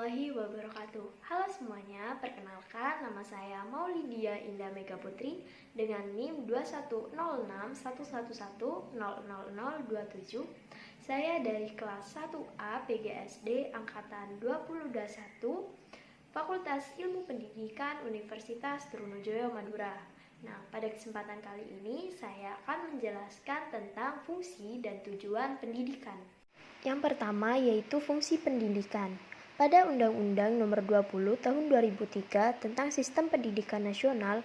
warahmatullahi wabarakatuh. Halo semuanya, perkenalkan nama saya Maulidia Indah Mega Putri dengan NIM 210611100027. Saya dari kelas 1A PGSD angkatan 2021 Fakultas Ilmu Pendidikan Universitas Trunojoyo Madura. Nah, pada kesempatan kali ini saya akan menjelaskan tentang fungsi dan tujuan pendidikan. Yang pertama yaitu fungsi pendidikan. Pada Undang-Undang Nomor 20 Tahun 2003 tentang Sistem Pendidikan Nasional,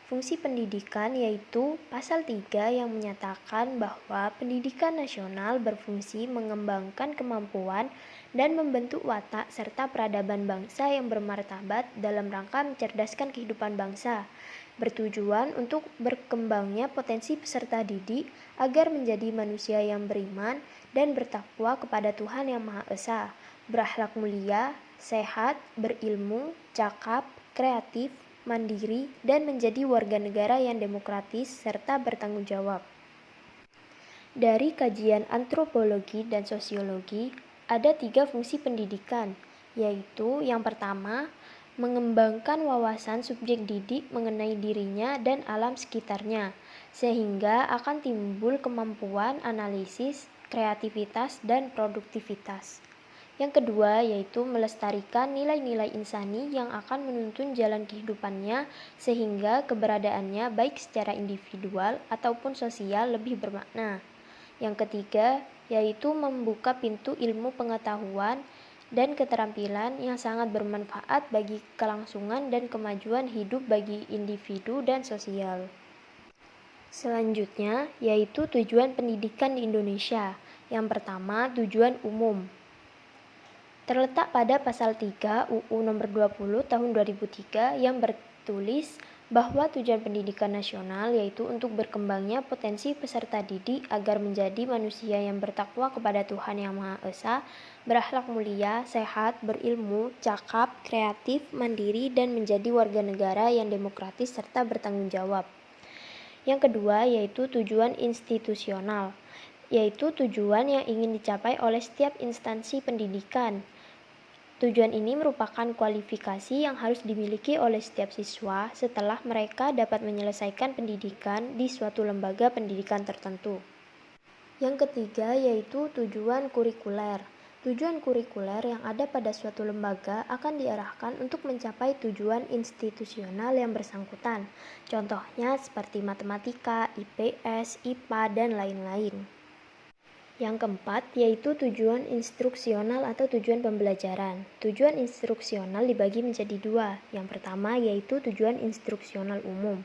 fungsi pendidikan yaitu pasal 3 yang menyatakan bahwa pendidikan nasional berfungsi mengembangkan kemampuan dan membentuk watak serta peradaban bangsa yang bermartabat dalam rangka mencerdaskan kehidupan bangsa, bertujuan untuk berkembangnya potensi peserta didik agar menjadi manusia yang beriman dan bertakwa kepada Tuhan Yang Maha Esa, berakhlak mulia, sehat, berilmu, cakap, kreatif, mandiri, dan menjadi warga negara yang demokratis serta bertanggung jawab. Dari kajian antropologi dan sosiologi, ada 3 fungsi pendidikan, yaitu yang pertama, mengembangkan wawasan subjek didik mengenai dirinya dan alam sekitarnya, sehingga akan timbul kemampuan analisis, kreativitas, dan produktivitas. Yang kedua yaitu melestarikan nilai-nilai insani yang akan menuntun jalan kehidupannya sehingga keberadaannya baik secara individual ataupun sosial lebih bermakna. Yang ketiga yaitu membuka pintu ilmu pengetahuan dan keterampilan yang sangat bermanfaat bagi kelangsungan dan kemajuan hidup bagi individu dan sosial. Selanjutnya yaitu tujuan pendidikan di Indonesia. Yang pertama, tujuan umum. Terletak pada pasal 3 UU Nomor 20 Tahun 2003 yang bertulis bahwa tujuan pendidikan nasional yaitu untuk berkembangnya potensi peserta didik agar menjadi manusia yang bertakwa kepada Tuhan Yang Maha Esa, berakhlak mulia, sehat, berilmu, cakap, kreatif, mandiri, dan menjadi warga negara yang demokratis serta bertanggung jawab. Yang kedua yaitu tujuan institusional, yaitu tujuan yang ingin dicapai oleh setiap instansi pendidikan. Tujuan ini merupakan kualifikasi yang harus dimiliki oleh setiap siswa setelah mereka dapat menyelesaikan pendidikan di suatu lembaga pendidikan tertentu. Yang ketiga yaitu tujuan kurikuler. Tujuan kurikuler yang ada pada suatu lembaga akan diarahkan untuk mencapai tujuan institusional yang bersangkutan. Contohnya seperti matematika, IPS, IPA, dan lain-lain. Yang keempat yaitu tujuan instruksional atau tujuan pembelajaran. Tujuan instruksional dibagi menjadi 2. Yang pertama yaitu tujuan instruksional umum,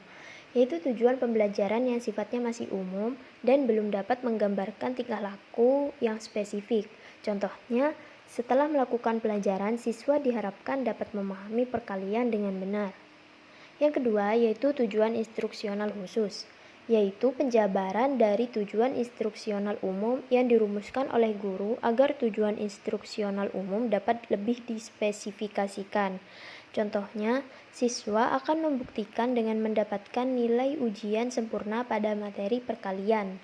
yaitu tujuan pembelajaran yang sifatnya masih umum dan belum dapat menggambarkan tingkah laku yang spesifik. Contohnya, setelah melakukan pelajaran, siswa diharapkan dapat memahami perkalian dengan benar. Yang kedua yaitu tujuan instruksional khusus, yaitu penjabaran dari tujuan instruksional umum yang dirumuskan oleh guru agar tujuan instruksional umum dapat lebih dispesifikasikan. Contohnya, siswa akan membuktikan dengan mendapatkan nilai ujian sempurna pada materi perkalian.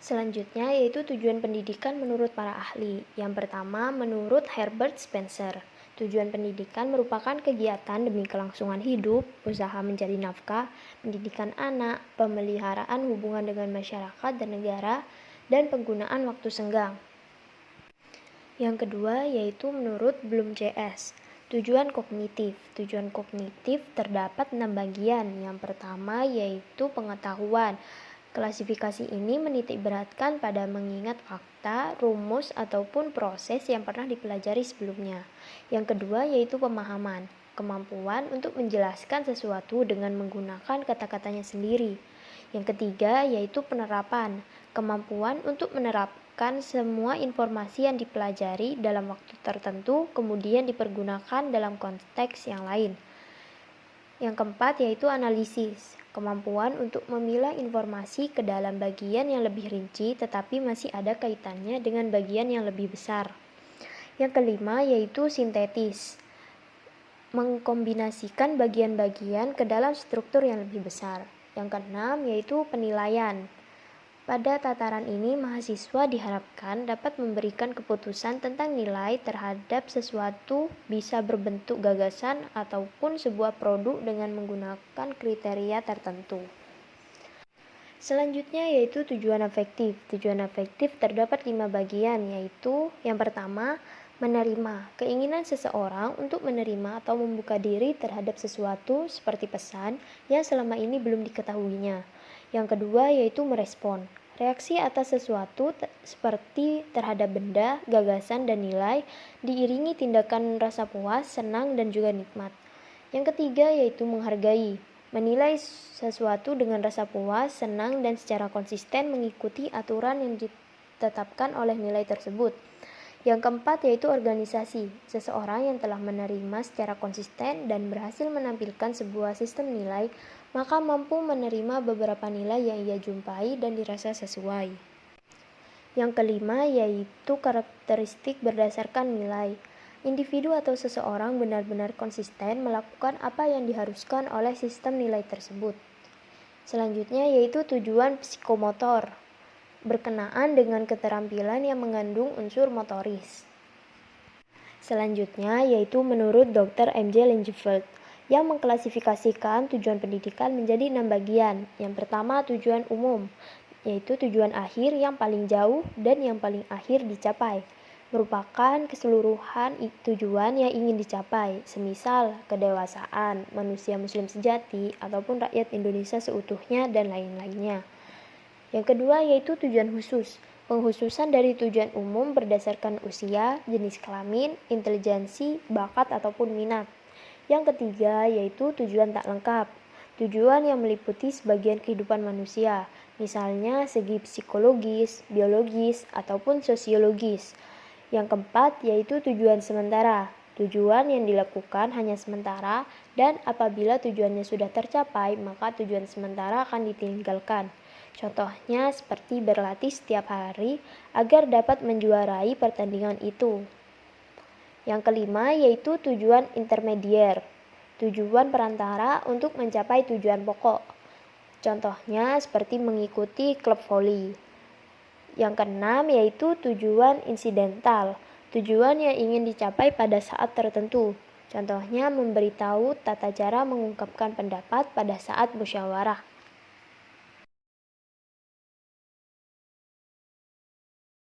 Selanjutnya yaitu tujuan pendidikan menurut para ahli. Yang pertama menurut Herbert Spencer. Tujuan pendidikan merupakan kegiatan demi kelangsungan hidup, usaha mencari nafkah, pendidikan anak, pemeliharaan hubungan dengan masyarakat dan negara, dan penggunaan waktu senggang. Yang kedua yaitu menurut Bloom CS. Tujuan kognitif. Tujuan kognitif terdapat 6 bagian. Yang pertama yaitu pengetahuan. Klasifikasi ini menitikberatkan pada mengingat fakta, rumus, ataupun proses yang pernah dipelajari sebelumnya. Yang kedua yaitu pemahaman, kemampuan untuk menjelaskan sesuatu dengan menggunakan kata-katanya sendiri. Yang ketiga yaitu penerapan, kemampuan untuk menerapkan semua informasi yang dipelajari dalam waktu tertentu kemudian dipergunakan dalam konteks yang lain. Yang keempat yaitu analisis, kemampuan untuk memilah informasi ke dalam bagian yang lebih rinci tetapi masih ada kaitannya dengan bagian yang lebih besar. Yang kelima yaitu sintetis, mengkombinasikan bagian-bagian ke dalam struktur yang lebih besar. Yang keenam yaitu penilaian, Pada tataran ini, mahasiswa diharapkan dapat memberikan keputusan tentang nilai terhadap sesuatu, bisa berbentuk gagasan ataupun sebuah produk dengan menggunakan kriteria tertentu. Selanjutnya yaitu tujuan afektif. Tujuan afektif terdapat 5 bagian, yaitu yang pertama, menerima. Keinginan seseorang untuk menerima atau membuka diri terhadap sesuatu seperti pesan yang selama ini belum diketahuinya. Yang kedua yaitu merespon. Reaksi atas sesuatu seperti terhadap benda, gagasan, dan nilai diiringi tindakan rasa puas, senang, dan juga nikmat. Yang ketiga yaitu menghargai. Menilai sesuatu dengan rasa puas, senang, dan secara konsisten mengikuti aturan yang ditetapkan oleh nilai tersebut. Yang keempat yaitu organisasi. Seseorang yang telah menerima secara konsisten dan berhasil menampilkan sebuah sistem nilai, maka mampu menerima beberapa nilai yang ia jumpai dan dirasa sesuai. Yang kelima yaitu karakteristik berdasarkan nilai. Individu atau seseorang benar-benar konsisten melakukan apa yang diharuskan oleh sistem nilai tersebut. Selanjutnya yaitu tujuan psikomotor, berkenaan dengan keterampilan yang mengandung unsur motoris. Selanjutnya yaitu menurut Dr. M.J. Langenfeld yang mengklasifikasikan tujuan pendidikan menjadi 6 bagian. Yang pertama tujuan umum, yaitu tujuan akhir yang paling jauh dan yang paling akhir dicapai, merupakan keseluruhan tujuan yang ingin dicapai, semisal kedewasaan, manusia muslim sejati, ataupun rakyat Indonesia seutuhnya dan lain-lainnya. Yang kedua yaitu tujuan khusus, pengkhususan dari tujuan umum berdasarkan usia, jenis kelamin, intelijensi, bakat ataupun minat. Yang ketiga yaitu tujuan tak lengkap, tujuan yang meliputi sebagian kehidupan manusia, misalnya segi psikologis, biologis, ataupun sosiologis. Yang keempat yaitu tujuan sementara, tujuan yang dilakukan hanya sementara dan apabila tujuannya sudah tercapai maka tujuan sementara akan ditinggalkan. Contohnya seperti berlatih setiap hari agar dapat menjuarai pertandingan itu. Yang kelima yaitu tujuan intermedier, tujuan perantara untuk mencapai tujuan pokok. Contohnya seperti mengikuti klub voli. Yang keenam yaitu tujuan insidental, tujuan yang ingin dicapai pada saat tertentu. Contohnya memberitahu tata cara mengungkapkan pendapat pada saat musyawarah.